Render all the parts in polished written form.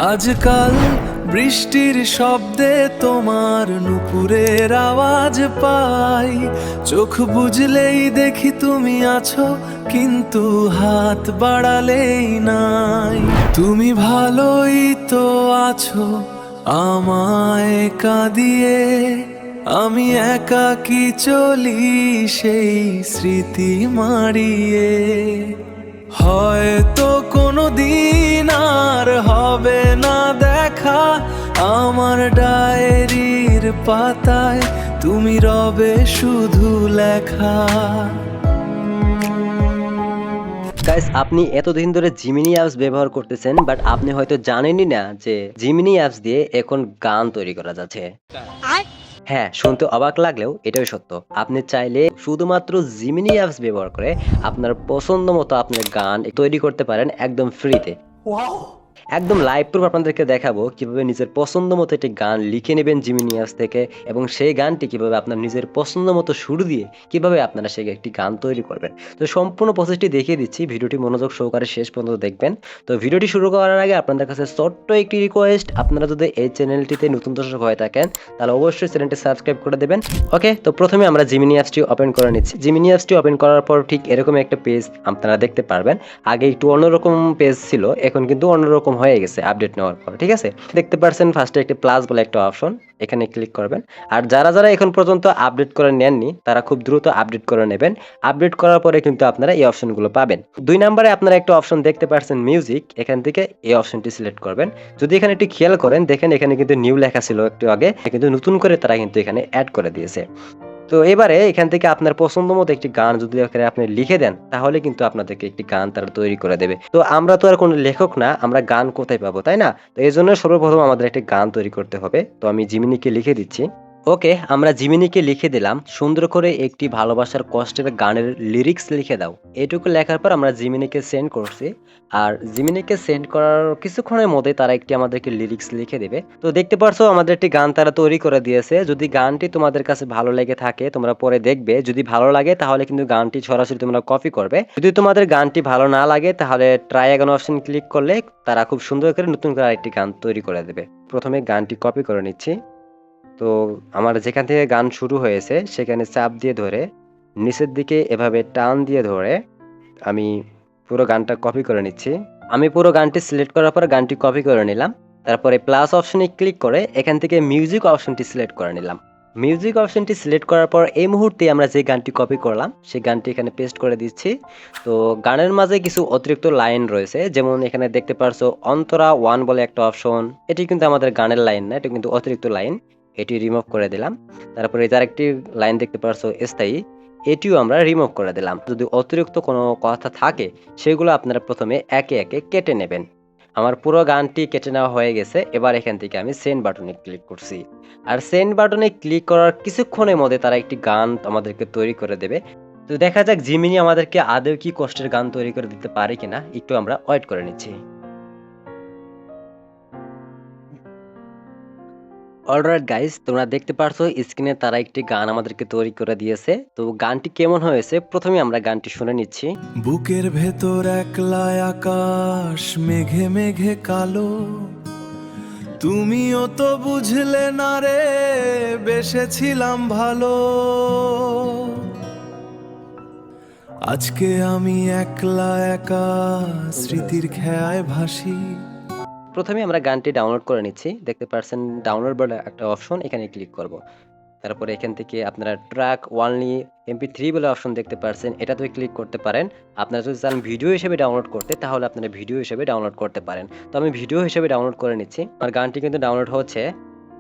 আজকাল বৃষ্টির শব্দে তোমার নুপুরের আওয়াজ পাই, চোখ বুঝলেই দেখি তুমি আছো, কিন্তু হাত বাড়ালেই নাই। তুমি ভালোই তো আছো আমায় কাঁদিয়ে, আমি একাকী চলি সেই স্মৃতি মারিয়ে। হয়তো কোনো দিন আর হবে না দেখা, আমার ডায়েরির পাতায় তুমি রবে শুধু লেখা। গাইস, আপনি এতদিন ধরে জিমিনি অ্যাপস ব্যবহার করতেছেন, বাট আপনি হয়তো জানেনই না যে জিমিনি অ্যাপস দিয়ে এখন গান তৈরি করা যাচ্ছে। হ্যাঁ, শুনতে অবাক লাগলেও এটাই সত্য। আপনি চাইলে শুধুমাত্র জিমিনি অ্যাপস ব্যবহার করে আপনার পছন্দ মতো আপনার গান তৈরি করতে পারেন একদম ফ্রিতে। একদম লাইভ প্রুফ আপনাদেরকে দেখাবো কিভাবে নিজের পছন্দ মতো একটি গান লিখে নেবেন জিমিনি অ্যাপস থেকে, এবং সেই গানটি কিভাবে আপনার নিজের পছন্দ মতো সুর দিয়ে কিভাবে আপনারা সেই একটি গান তৈরি করবেন। তো সম্পূর্ণ প্রসেসটি দেখিয়ে দিচ্ছি, ভিডিওটি মনোযোগ সহকারে শেষ পর্যন্ত দেখবেন। তো ভিডিওটি শুরু করার আগে আপনাদের কাছে ছোট্ট একটি রিকোয়েস্ট, আপনারা যদি এই চ্যানেলটিতে নতুন দর্শক হয়ে থাকেন তাহলে অবশ্যই চ্যানেলটি সাবস্ক্রাইব করে দেবেন। ওকে, তো প্রথমে আমরা জিমিনি অ্যাপসটি ওপেন করে নিচ্ছি। জিমিনি অ্যাপসটি ওপেন করার পর ঠিক এরকম একটা পেজ আপনারা দেখতে পারবেন। আগে একটু অন্যরকম পেজ ছিল, এখন কিন্তু অন্যরকম হয়ে গেছে আপডেট নেওয়ার পর। ঠিক আছে, দেখতে পাচ্ছেন ফার্স্টে একটি প্লাস বলে একটা অপশন, এখানে ক্লিক করবেন। আর যারা যারা এখন পর্যন্ত আপডেট করে নেননি তারা খুব দ্রুত আপডেট করে নেবেন। আপডেট করার পরে কিন্তু আপনারা এই অপশনগুলো পাবেন। 2 নম্বরে আপনারা একটা অপশন দেখতে পাচ্ছেন মিউজিক, এখান থেকে এই অপশনটি সিলেক্ট করবেন। যদি এখানে একটু খেয়াল করেন, দেখেন এখানে কিন্তু নিউ লেখা ছিল একটু আগে, কিন্তু নতুন করে তারা কিন্তু এখানে অ্যাড করে দিয়েছে। তো এবারে এখান থেকে আপনার পছন্দ মতো একটি গান যদি এখানে আপনি লিখে দেন, তাহলে কিন্তু আপনাদেরকে একটি গান তারা তৈরি করে দেবে। তো আমরা তো আর কোনো লেখক না, আমরা গান কোথায় পাবো, তাই না? তো এই জন্য সর্বপ্রথম আমাদের একটি গান তৈরি করতে হবে। তো আমি জিমিনিকে লিখে দিচ্ছি। ওকে, আমরা জিমিনিকে লিখে দিলাম সুন্দর করে একটি ভালোবাসার কষ্টের গানের লিরিক্স লিখে দাও। এটুকু লেখার পর আমরা জিমিনিকে সেন্ড করছি। আর জিমিনিকে সেন্ড করার কিছুক্ষণের মধ্যে তারা একটি আমাদেরকে লিরিক্স লিখে দেবে। তো দেখতে পারছো আমাদের একটি গান তারা তৈরি করে দিয়েছে। যদি গানটি তোমাদের কাছে ভালো লেগে থাকে তোমরা পরে দেখবে, যদি ভালো লাগে তাহলে কিন্তু গানটি সরাসরি তোমরা কপি করবে। যদি তোমাদের গানটি ভালো না লাগে তাহলে ট্রাই অ্যাগান অপশন ক্লিক করলে তারা খুব সুন্দর করে নতুন করে আরেকটি গান তৈরি করে দেবে। প্রথমে গানটি কপি করে নিচ্ছি। তো আমার যেখান থেকে গান শুরু হয়েছে সেখানে চাপ দিয়ে ধরে নিচের দিকে এভাবে টান দিয়ে ধরে আমি পুরো গানটা কপি করে নিচ্ছি। আমি পুরো গানটি সিলেক্ট করার পর গানটি কপি করে নিলাম। তারপরে প্লাস অপশনে ক্লিক করে এখান থেকে মিউজিক অপশনটি সিলেক্ট করে নিলাম। মিউজিক অপশনটি সিলেক্ট করার পর এই মুহূর্তে আমরা যে গানটি কপি করলাম সেই গানটি এখানে পেস্ট করে দিচ্ছি। তো গানের মাঝে কিছু অতিরিক্ত লাইন রয়েছে, যেমন এখানে দেখতে পারছো অন্তরা ওয়ান বলে একটা অপশন, এটি কিন্তু আমাদের গানের লাইন না, এটা কিন্তু অতিরিক্ত লাইন, এটি রিমুভ করে দিলাম। তারপরে যার একটি লাইন দেখতে পারছো স্থায়ী, এটিও আমরা রিমুভ করে দিলাম। যদি অতিরিক্ত কোনো কথা থাকে সেগুলো আপনারা প্রথমে একে একে কেটে নেবেন। আমার পুরো গানটি কেটে নেওয়া হয়ে গেছে। এবার এখান থেকে আমি সেন্ড বাটনে ক্লিক করছি। আর সেন্ড বাটনে ক্লিক করার কিছুক্ষণের মধ্যে তারা একটি গান আমাদেরকে তৈরি করে দেবে। তো দেখা যাক জিমিনি আমাদেরকে আদৌ কি কষ্টের গান তৈরি করে দিতে পারে কিনা, একটু আমরা ওয়েট করে নিচ্ছি। অলরাইট গাইস, তোমরা দেখতে পারছো স্ক্রিনে তারা একটি গান আমাদেরকে তৈরি করে দিয়েছে। তো গানটি কেমন হয়েছে প্রথমে আমরা গানটি শুনে নিচ্ছি। বুকের ভেতর একলা আকাশ, মেঘে মেঘে কালো, তুমিও তো বুঝলে না রে, বেসেছিলাম ভালো। আজকে আমি একলা একা স্মৃতির খেয়ায় ভাসি। প্রথমে আমরা গানটি ডাউনলোড করে নিচ্ছি। দেখতে পাচ্ছেন ডাউনলোড বলে একটা অপশন, এখানে ক্লিক করব। তারপরে এখান থেকে আপনারা ট্র্যাক ওনলি MP3 বলে অপশন দেখতে পাচ্ছেন, এটাতে ক্লিক করতে পারেন। আপনারা যদি চান ভিডিও হিসেবে ডাউনলোড করতে তাহলে আপনারা ভিডিও হিসেবে ডাউনলোড করতে পারেন। তো আমি ভিডিও হিসেবে ডাউনলোড করে নিচ্ছি। আমার গানটি কিন্তু ডাউনলোড হচ্ছে।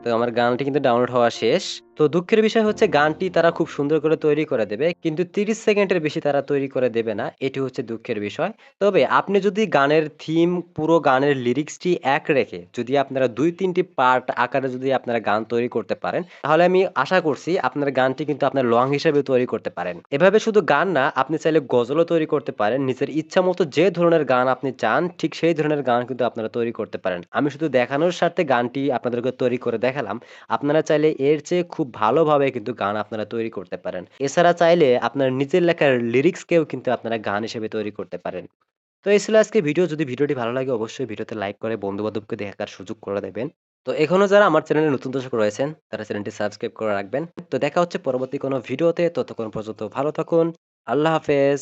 তো আমার গানটি কিন্তু ডাউনলোড হওয়া শেষ। তো দুঃখের বিষয় হচ্ছে গানটি তারা খুব সুন্দর করে তৈরি করে দেবে, কিন্তু 30 সেকেন্ডের বেশি তারা তৈরি করে দেবে না, এটি হচ্ছে দুঃখের বিষয়। তবে আপনি যদি গানের থিম পুরো গানের লিরিক্সটি এক রেখে যদি আপনারা 2-3টি পার্ট আকারে যদি আপনারা গান তৈরি করতে পারেন, তাহলে আমি আশা করছি আপনার গানটি কিন্তু আপনার লং হিসেবে তৈরি করতে পারেন। এভাবে শুধু গান না, আপনি চাইলে গজলও তৈরি করতে পারেন। নিজের ইচ্ছা মতো যে ধরনের গান আপনি চান ঠিক সেই ধরনের গান কিন্তু আপনারা তৈরি করতে পারেন। আমি শুধু দেখানোর স্বার্থে গানটি আপনাদেরকে তৈরি করে দেখালাম। আপনারা চাইলে এর চেয়ে খুব ভালোভাবে কিন্তু গান আপনারা তৈরি করতে পারেন। এছাড়া চাইলে আপনার নিজের লেখার লিরিক্সকেও কিন্তু আপনারা গান হিসেবে তৈরি করতে পারেন। তো এই ছিল আজকে ভিডিও। যদি ভিডিওটি ভালো লাগে অবশ্যই ভিডিওতে লাইক করে বন্ধু-বান্ধবকে দেখার সুযোগ করে দেবেন। তো এখনো যারা আমার চ্যানেলে নতুন দর্শক রয়েছেন তারা চ্যানেলটি সাবস্ক্রাইব করে রাখবেন। তো দেখা হচ্ছে পরবর্তী কোনো ভিডিওতে। ততক্ষণ পর্যন্ত ভালো থাকুন। আল্লাহ হাফেজ।